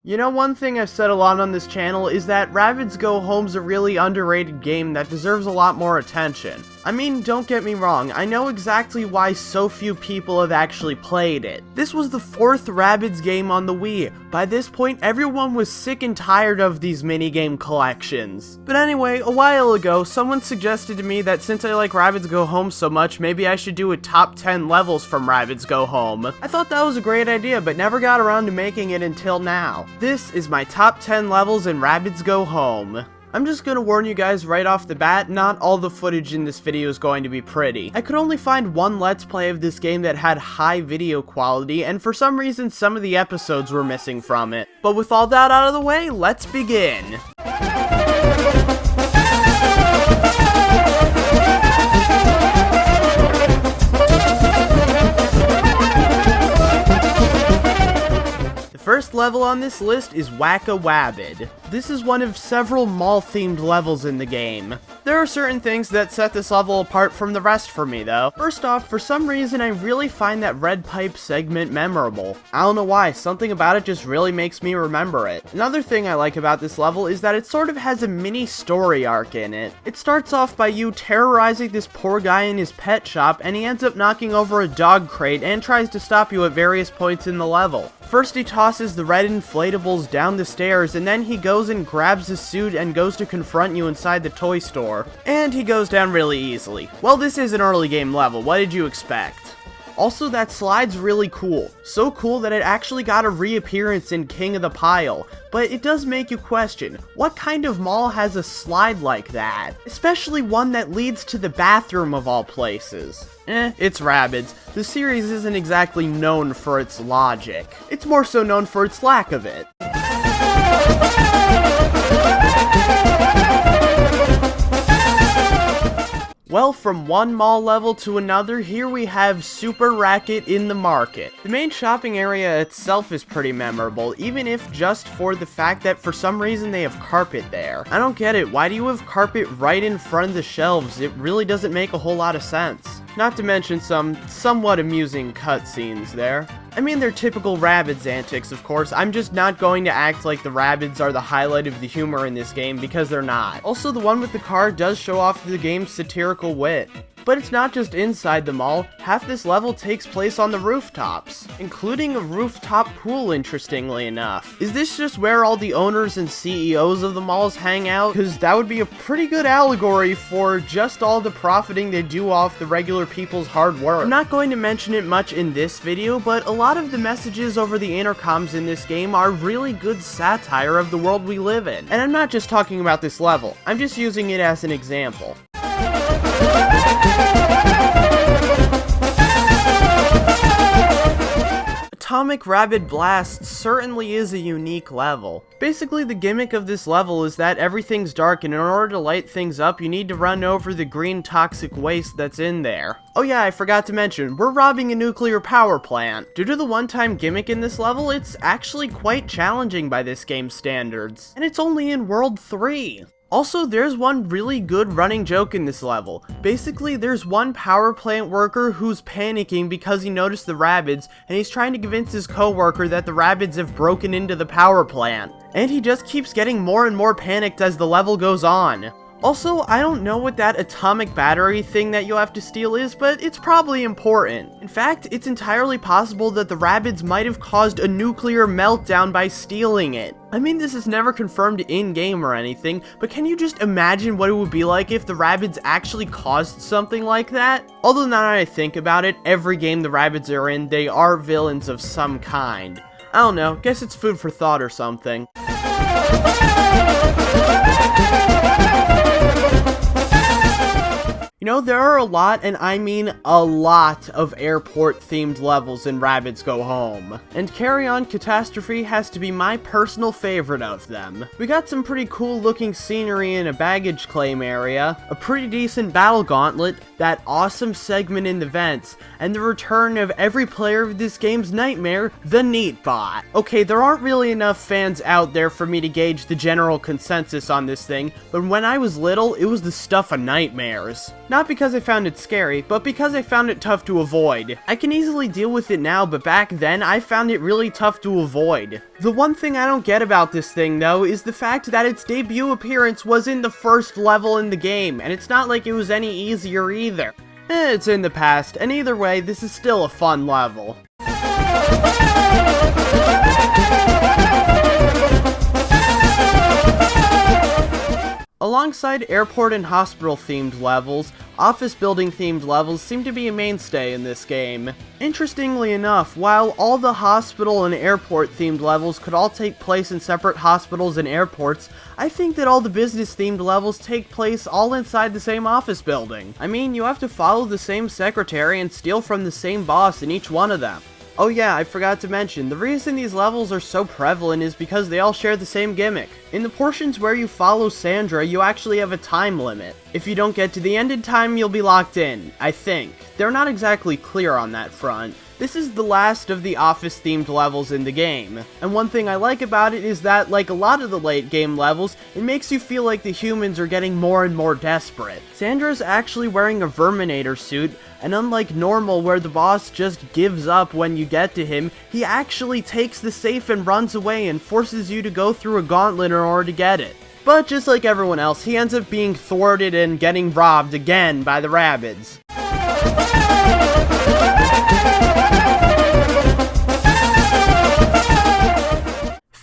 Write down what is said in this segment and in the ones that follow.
You know, one thing I've said a lot on this channel is that Rabbids Go Home's a really underrated game that deserves a lot more attention. I mean, don't get me wrong, I know exactly why so few people have actually played it. This was the 4th Rabbids game on the Wii. By this point, everyone was sick and tired of these minigame collections. But anyway, a while ago, someone suggested to me that since I like Rabbids Go Home so much, maybe I should do a top 10 levels from Rabbids Go Home. I thought that was a great idea, but never got around to making it until now. This is my top 10 levels in Rabbids Go Home. I'm just gonna warn you guys right off the bat, not all the footage in this video is going to be pretty. I could only find one Let's Play of this game that had high video quality, and for some reason some of the episodes were missing from it. But with all that out of the way, let's begin! First level on this list is Rabid. This is one of several mall-themed levels in the game. There are certain things that set this level apart from the rest for me though. First off, for some reason I really find that red pipe segment memorable. I don't know why, something about it just really makes me remember it. Another thing I like about this level is that it sort of has a mini story arc in it. It starts off by you terrorizing this poor guy in his pet shop, and he ends up knocking over a dog crate and tries to stop you at various points in the level. First he tosses the red inflatables down the stairs, and then he goes and grabs his suit and goes to confront you inside the toy store. And he goes down really easily. Well, this is an early game level, what did you expect? Also, that slide's really cool. So cool that it actually got a reappearance in King of the Pile. But it does make you question, what kind of mall has a slide like that? Especially one that leads to the bathroom of all places. It's Rabbids. The series isn't exactly known for its logic. It's more so known for its lack of it. Well, from one mall level to another, here we have Super Racket in the market. The main shopping area itself is pretty memorable, even if just for the fact that for some reason they have carpet there. I don't get it, why do you have carpet right in front of the shelves? It really doesn't make a whole lot of sense. Not to mention some somewhat amusing cutscenes there. I mean, they're typical Rabbids antics, of course. I'm just not going to act like the Rabbids are the highlight of the humor in this game, because they're not. Also, the one with the car does show off the game's satirical wit. But it's not just inside the mall, half this level takes place on the rooftops, including a rooftop pool, interestingly enough. Is this just where all the owners and CEOs of the malls hang out? Because that would be a pretty good allegory for just all the profiting they do off the regular people's hard work. I'm not going to mention it much in this video, but a lot of the messages over the intercoms in this game are really good satire of the world we live in. And I'm not just talking about this level, I'm just using it as an example. Atomic Rabid Blast certainly is a unique level. Basically, the gimmick of this level is that everything's dark, and in order to light things up, you need to run over the green toxic waste that's in there. Oh yeah, I forgot to mention, we're robbing a nuclear power plant. Due to the one-time gimmick in this level, it's actually quite challenging by this game's standards. And it's only in World 3. Also, there's one really good running joke in this level. Basically, there's one power plant worker who's panicking because he noticed the Rabbids, and he's trying to convince his coworker that the Rabbids have broken into the power plant. And he just keeps getting more and more panicked as the level goes on. Also, I don't know what that atomic battery thing that you'll have to steal is, but it's probably important. In fact, it's entirely possible that the Rabbids might have caused a nuclear meltdown by stealing it. I mean, this is never confirmed in-game or anything, but can you just imagine what it would be like if the Rabbids actually caused something like that? Although now that I think about it, every game the Rabbids are in, they are villains of some kind. I don't know, guess it's food for thought or something. You know, there are a lot, and I mean a lot, of airport-themed levels in Rabbids Go Home. And On Catastrophe has to be my personal favorite of them. We got some pretty cool-looking scenery in a baggage claim area, a pretty decent battle gauntlet, that awesome segment in the vents, and the return of every player of this game's nightmare, the Neatbot. Okay, there aren't really enough fans out there for me to gauge the general consensus on this thing, but when I was little, it was the stuff of nightmares. Not Not because I found it scary, but because I found it tough to avoid. I can easily deal with it now, but back then, I found it really tough to avoid. The one thing I don't get about this thing, though, is the fact that its debut appearance was in the first level in the game, and it's not like it was any easier either. It's in the past, and either way, this is still a fun level. Alongside airport and hospital themed levels, office building themed levels seem to be a mainstay in this game. Interestingly enough, while all the hospital and airport themed levels could all take place in separate hospitals and airports, I think that all the business themed levels take place all inside the same office building. I mean, you have to follow the same secretary and steal from the same boss in each one of them. Oh yeah, I forgot to mention, the reason these levels are so prevalent is because they all share the same gimmick. In the portions where you follow Sandra, you actually have a time limit. If you don't get to the end in time, you'll be locked in, I think. They're not exactly clear on that front. This is the last of the office-themed levels in the game, and one thing I like about it is that, like a lot of the late-game levels, it makes you feel like the humans are getting more and more desperate. Sandra's actually wearing a Verminator suit, and unlike normal where the boss just gives up when you get to him, he actually takes the safe and runs away and forces you to go through a gauntlet in order to get it. But just like everyone else, he ends up being thwarted and getting robbed again by the Rabbids.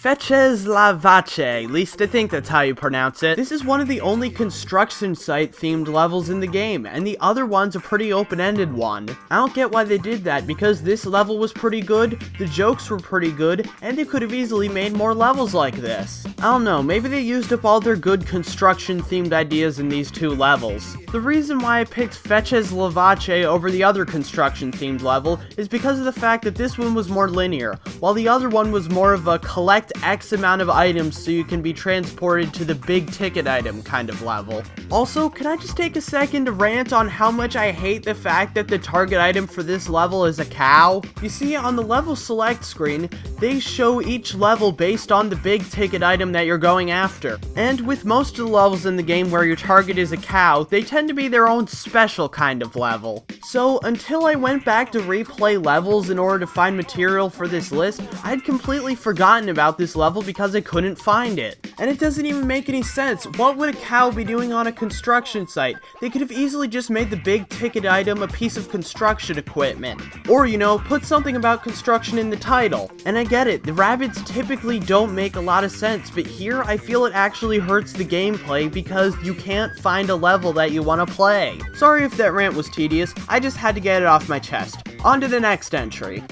Voce la Voce, at least I think that's how you pronounce it. This is one of the only construction site themed levels in the game, and the other one's a pretty open-ended one. I don't get why they did that, because this level was pretty good, the jokes were pretty good, and they could have easily made more levels like this. I don't know, maybe they used up all their good construction themed ideas in these two levels. The reason why I picked Voce la Voce over the other construction themed level is because of the fact that this one was more linear, while the other one was more of a collect X amount of items so you can be transported to the big ticket item kind of level. Also, can I just take a second to rant on how much I hate the fact that the target item for this level is a cow? You see, on the level select screen, they show each level based on the big ticket item that you're going after. And with most of the levels in the game where your target is a cow, they tend to be their own special kind of level. So, until I went back to replay levels in order to find material for this list, I'd completely forgotten about this level because I couldn't find it. And it doesn't even make any sense. What would a cow be doing on a construction site? They could have easily just made the big ticket item a piece of construction equipment. Or, you know, put something about construction in the title. And I get it, the Rabbids typically don't make a lot of sense, but here I feel it actually hurts the gameplay because you can't find a level that you want to play. Sorry if that rant was tedious, I just had to get it off my chest. On to the next entry.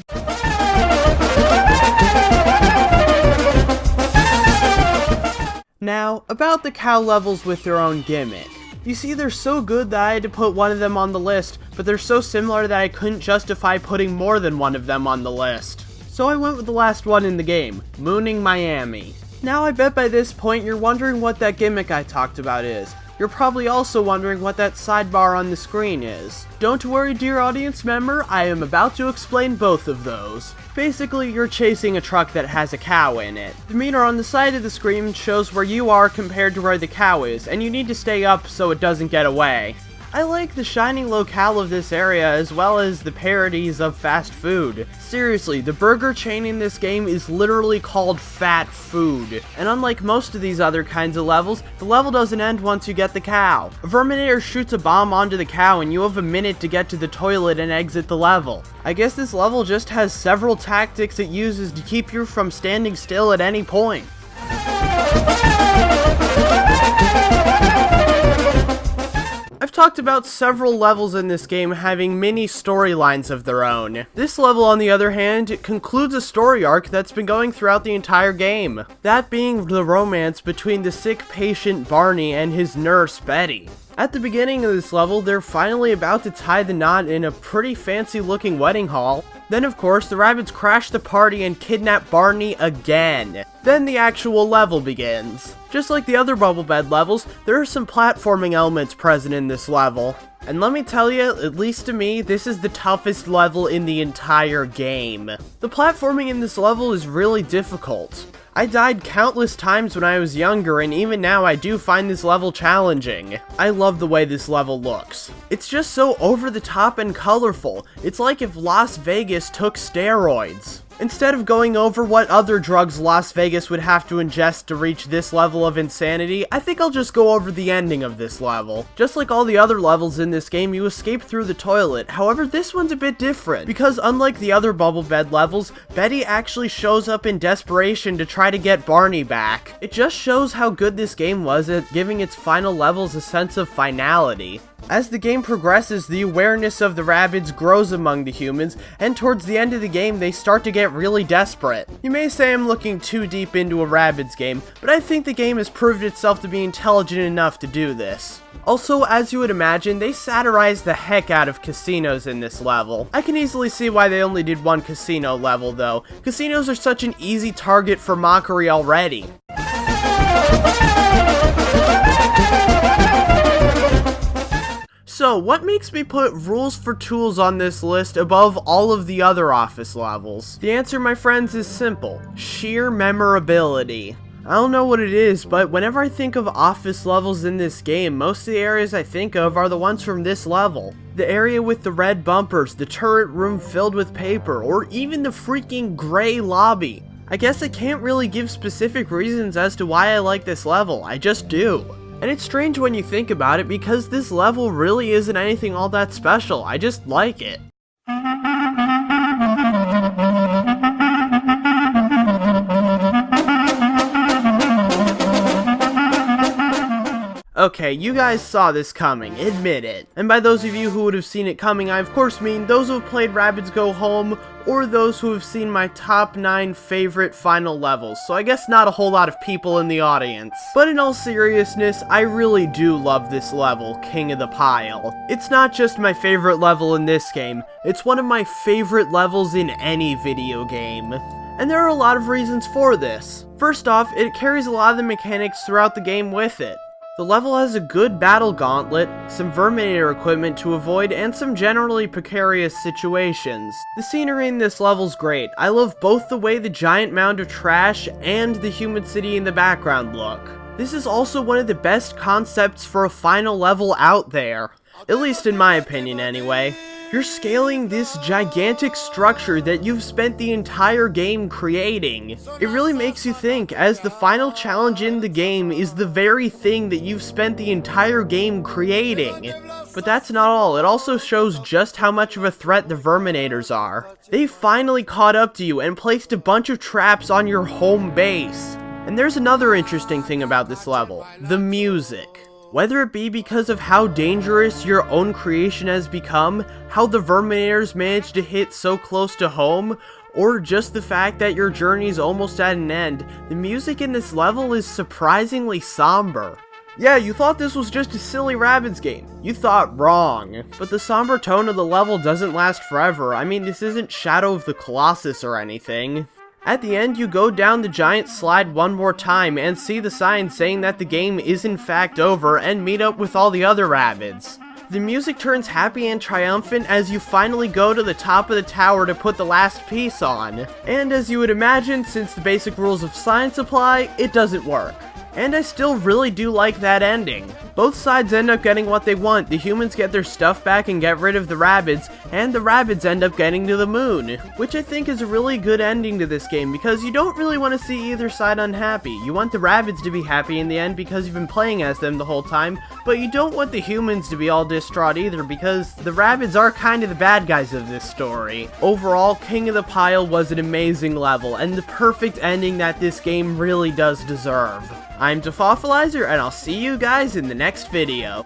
Now, about the cow levels with their own gimmick. You see, they're so good that I had to put one of them on the list, but they're so similar that I couldn't justify putting more than one of them on the list. So I went with the last one in the game, Mooning Miami. Now I bet by this point you're wondering what that gimmick I talked about is. You're probably also wondering what that sidebar on the screen is. Don't worry, dear audience member, I am about to explain both of those. Basically, you're chasing a truck that has a cow in it. The meter on the side of the screen shows where you are compared to where the cow is, and you need to stay up so it doesn't get away. I like the shining locale of this area as well as the parodies of fast food. Seriously, the burger chain in this game is literally called Fat Food. And unlike most of these other kinds of levels, the level doesn't end once you get the cow. A Verminator shoots a bomb onto the cow and you have a minute to get to the toilet and exit the level. I guess this level just has several tactics it uses to keep you from standing still at any point. I've talked about several levels in this game having mini storylines of their own. This level, on the other hand, concludes a story arc that's been going throughout the entire game. That being the romance between the sick patient Barney and his nurse Betty. At the beginning of this level, they're finally about to tie the knot in a pretty fancy looking wedding hall. Then of course, the Rabbids crash the party and kidnap Barney again. Then the actual level begins. Just like the other Bubble Bed levels, there are some platforming elements present in this level. And let me tell you, at least to me, this is the toughest level in the entire game. The platforming in this level is really difficult. I died countless times when I was younger, and even now I do find this level challenging. I love the way this level looks. It's just so over the top and colorful. It's like if Las Vegas took steroids. Instead of going over what other drugs Las Vegas would have to ingest to reach this level of insanity, I think I'll just go over the ending of this level. Just like all the other levels in this game, you escape through the toilet. However, this one's a bit different, because unlike the other bubble bed levels, Betty actually shows up in desperation to try to get Barney back. It just shows how good this game was at giving its final levels a sense of finality. As the game progresses, the awareness of the Rabbids grows among the humans, and towards the end of the game, they start to get really desperate. You may say I'm looking too deep into a Rabbids game, but I think the game has proved itself to be intelligent enough to do this. Also, as you would imagine, they satirize the heck out of casinos in this level. I can easily see why they only did one casino level though. Casinos are such an easy target for mockery already. So, what makes me put Rules for Tools on this list above all of the other Office levels? The answer, my friends, is simple. Sheer memorability. I don't know what it is, but whenever I think of Office levels in this game, most of the areas I think of are the ones from this level. The area with the red bumpers, the turret room filled with paper, or even the freaking gray lobby. I guess I can't really give specific reasons as to why I like this level, I just do. And it's strange when you think about it because this level really isn't anything all that special, I just like it. Okay, you guys saw this coming, admit it. And by those of you who would have seen it coming, I of course mean those who have played Rabbids Go Home, or those who have seen my top 9 favorite final levels, so I guess not a whole lot of people in the audience. But in all seriousness, I really do love this level, King of the Pile. It's not just my favorite level in this game, it's one of my favorite levels in any video game. And there are a lot of reasons for this. First off, it carries a lot of the mechanics throughout the game with it. The level has a good battle gauntlet, some Verminator equipment to avoid, and some generally precarious situations. The scenery in this level's great. I love both the way the giant mound of trash and the human city in the background look. This is also one of the best concepts for a final level out there. At least in my opinion anyway. You're scaling this gigantic structure that you've spent the entire game creating. It really makes you think, as the final challenge in the game is the very thing that you've spent the entire game creating. But that's not all, it also shows just how much of a threat the Verminators are. They finally caught up to you and placed a bunch of traps on your home base. And there's another interesting thing about this level, the music. Whether it be because of how dangerous your own creation has become, how the Verminators managed to hit so close to home, or just the fact that your journey's almost at an end, the music in this level is surprisingly somber. Yeah, you thought this was just a silly Rabbids game. You thought wrong. But the somber tone of the level doesn't last forever. I mean, this isn't Shadow of the Colossus or anything. At the end, you go down the giant slide one more time and see the sign saying that the game is in fact over and meet up with all the other Rabbids. The music turns happy and triumphant as you finally go to the top of the tower to put the last piece on. And as you would imagine, since the basic rules of science apply, it doesn't work. And I still really do like that ending. Both sides end up getting what they want. The humans get their stuff back and get rid of the Rabbids, and the Rabbids end up getting to the moon. Which I think is a really good ending to this game, because you don't really want to see either side unhappy. You want the Rabbids to be happy in the end because you've been playing as them the whole time, but you don't want the humans to be all distraught either, because the Rabbids are kind of the bad guys of this story. Overall, King of the Pile was an amazing level, and the perfect ending that this game really does deserve. I'm Defoffilizer, and I'll see you guys in the next video.